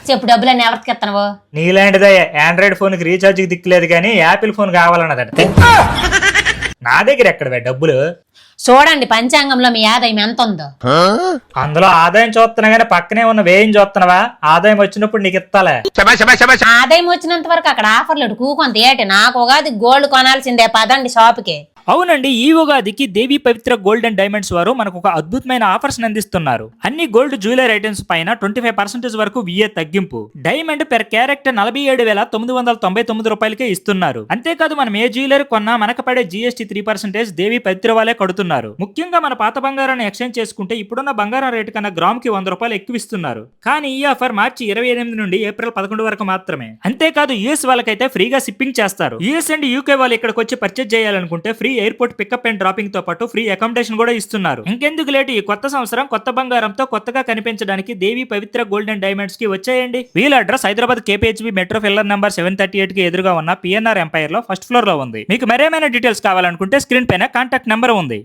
చెప్పు డబ్బులన్నీ ఎవరికి ఇస్తున్నావు? నీలాంటిదే ఆండ్రాయిడ్ ఫోన్ కి రీఛార్జ్ కి దిక్కులేదు కానీ యాపిల్ ఫోన్ కావాలన్నదంటే నా దగ్గర ఎక్కడ డబ్బులు? చూడండి పంచాంగంలో మీ ఆదాయం ఎంత ఉందో. అందులో ఆదాయం చూస్తున్నా గానీ పక్కనే ఉన్న వ్యయం చూస్తున్నావా? ఆదాయం వచ్చినప్పుడు నీకు ఇస్తాలే. ఆదాయం వచ్చినంత వరకు అక్కడ ఆఫర్లు కూకొంత ఏటి నాకు ఉగాది గోల్డ్ కొనాల్సిందే, పదండి షాపుకి. అవునండి, ఈ ఉగాదికి దేవి పవిత్ర గోల్డ్ అండ్ డైమండ్స్ వారు మనకు ఒక అద్భుతమైన ఆఫర్స్ అందిస్తున్నారు. అన్ని గోల్డ్ జ్యువెలరీ ఐటమ్స్ పైన 25% వరకు విఏ తగ్గింపు. డైమండ్ పెర్ క్యారెట్ 47,999 రూపాయలకే ఇస్తున్నారు. అంతేకాదు మనం ఏ జ్యువెలరీ కొన్నా మనకు పడే GST 3% దేవి పవిత్ర వాళ్ళే కడుతున్నారు. ముఖ్యంగా మన పాత బంగారాన్ని ఎక్స్చేంజ్ చేసుకుంటే ఇప్పుడున్న బంగారం రేటు కన్నా గ్రామ్ కి 100 రూపాయలు ఎక్కువ ఇస్తున్నారు. కానీ ఈ ఆఫర్ మార్చి 28 నుండి ఏప్రిల్ 11 వరకు మాత్రమే. అంతేకాదు US వాళ్ళకైతే ఫ్రీగా షిప్పింగ్ చేస్తారు. US అండ్ UK వాళ్ళు ఇక్కడికి వచ్చి పర్చేజ్ చేయాలనుకుంటే free airport pickup and dropping తో పాటు ఫ్రీ అకామిడేషన్ కూడా ఇస్తున్నారు. ఇంకెందుకు లేటు, ఈ కొత్త సంవత్సరం కొత్త బంగారంతో కొత్తగా కనిపించడానికి దేవి పవిత్ర గోల్డ్ అండ్ డైమండ్స్ కి వచ్చేయండి. వీళ్ళ address Hyderabad KPHB metro filler number 738 కి ఎదురుగా ఉన్న PNR ఎంపైర్ లో ఫస్ట్ ఫ్లోర్ లో ఉంది. మీకు మరేమైనా డీటెయిల్స్ కావాలనుకుంటే స్క్రీన్ పైన కాంటాక్ట్ నెంబర్ ఉంది.